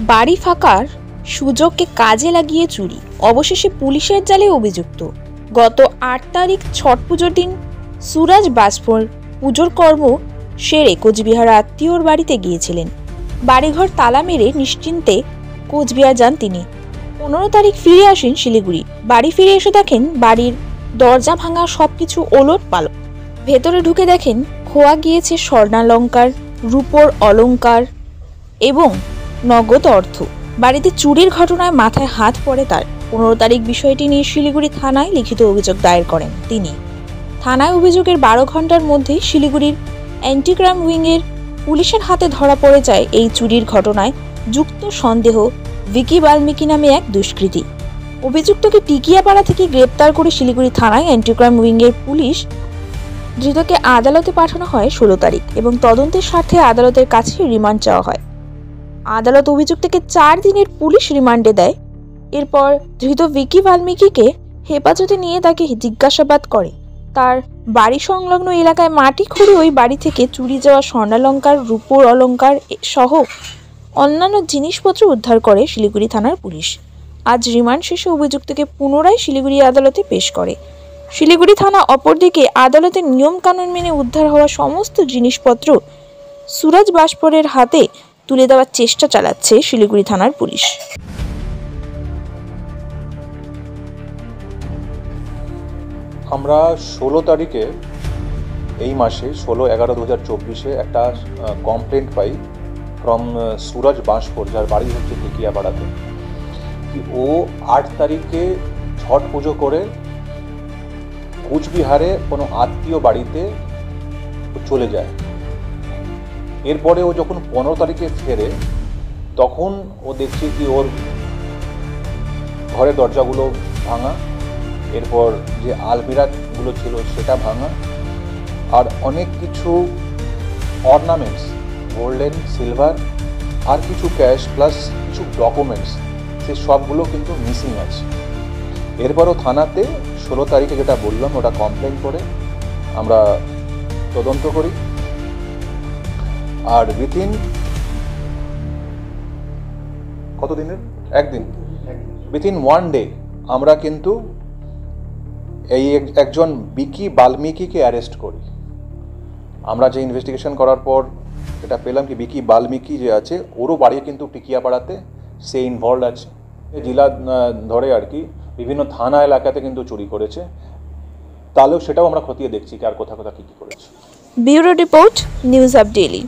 বাড়ি ফাঁকার সুযোগকে কাজে লাগিয়ে চুরি, অবশেষে পুলিশের জালে অভিযুক্ত। গত ৮ তারিখ ছট পুজোর দিন সুরজ বাজপুর পুজোর কর্ম সেরে কোচবিহার আত্মীয়র বাড়িতে গিয়েছিলেন। বাড়িঘর তালা মেরে নিশ্চিন্তে কোচবিহার যান তিনি। ১৫ তারিখ ফিরে আসেন শিলিগুড়ি। বাড়ি ফিরে এসে দেখেন বাড়ির দরজা ভাঙা, সবকিছু ওলট পালট। ভেতরে ঢুকে দেখেন খোয়া গিয়েছে স্বর্ণালঙ্কার, রূপোর অলঙ্কার এবং নগদ অর্থ। বাড়িতে চুরির ঘটনায় মাথায় হাত পড়ে তার। ১৫ তারিখ বিষয়টি নিয়ে শিলিগুড়ি থানায় লিখিত অভিযোগ দায়ের করেন তিনি। থানায় অভিযোগের ১২ ঘন্টার মধ্যেই শিলিগুড়ির অ্যান্টি ক্রাইম উইংয়ের পুলিশের হাতে ধরা পড়ে যায় এই চুরির ঘটনায় যুক্ত সন্দেহ ভিকি বাল্মীকি নামে এক দুষ্কৃতী। অভিযুক্তকে টিকিয়াপাড়া থেকে গ্রেপ্তার করে শিলিগুড়ি থানায় অ্যান্টি ক্রাইম উইংয়ের পুলিশ ধৃতকে আদালতে পাঠানো হয় ১৬ তারিখ এবং তদন্তের স্বার্থে আদালতের কাছে রিমান্ড চাওয়া হয়। আদালত অভিযুক্তকে ৪ দিনের পুলিশ রিমান্ডে দেয়। এরপর ধৃত ভিকি বাল্মীকিকে হেফাজতে নিয়ে তাকে জিজ্ঞাসাবাদ করে। তার বাড়ি সংলগ্ন এলাকায় মাটি খুঁড়ে ওই বাড়ি থেকে চুরি যাওয়া স্বর্ণালঙ্কার, রূপোর অলঙ্কার সহ অন্যান্য জিনিসপত্র উদ্ধার করে শিলিগুড়ি থানার পুলিশ। আজ রিমান্ড শেষে অভিযুক্তকে পুনরায় শিলিগুড়ি আদালতে পেশ করে শিলিগুড়ি থানা। অপরদিকে আদালতের নিয়মকানুন মেনে উদ্ধার হওয়া সমস্ত জিনিসপত্র সুরজ বাজপুরের হাতে তুলে দেওয়ার চেষ্টা চালাচ্ছে শিলিগুড়ি থানার পুলিশ। আমরা ১৬ তারিখে এই মাসে ১৬/১১/২০২৪ একটা complaint pi from Suraj Bajpur, যার বাড়ি হচ্ছে টিকিয়াপাড়াতে। ও ৮ তারিখে ছট পুজো করে কোচবিহারে কোনো আত্মীয় বাড়িতে চলে যায়। এরপরে ও যখন ১৫ তারিখে ফেরে তখন ও দেখছে কি ওর ঘরের দরজাগুলো ভাঙা, এরপর যে আলমিরাগুলো ছিল সেটা ভাঙা, আর অনেক কিছু অর্নামেন্টস, গোল্ডেন, সিলভার আর কিছু ক্যাশ প্লাস কিছু ডকুমেন্টস, সে সবগুলো কিন্তু মিসিং আছে। এরপরও থানাতে ১৬ তারিখে যেটা বললাম ওটা কমপ্লেন করে আমরা তদন্ত করি। আর উইথিন কতদিনের একদিন, উইথিন 1 ডে আমরা কিন্তু এই একজন ভিকি বাল্মীকিকে অ্যারেস্ট করি। আমরা যে ইনভেস্টিগেশন করার পর এটা পেলাম কি ভিকি বাল্মীকি যে আছে ওরও বাড়ি কিন্তু টিকিয়াপাড়াতে, সে ইনভলভ আছে। জেলা ধরে আর কি বিভিন্ন থানা এলাকাতে কিন্তু চুরি করেছে, তাহলেও সেটাও আমরা খতিয়ে দেখছি কি আর কোথা কোথা কী কী করেছে। Bureau report, news up daily.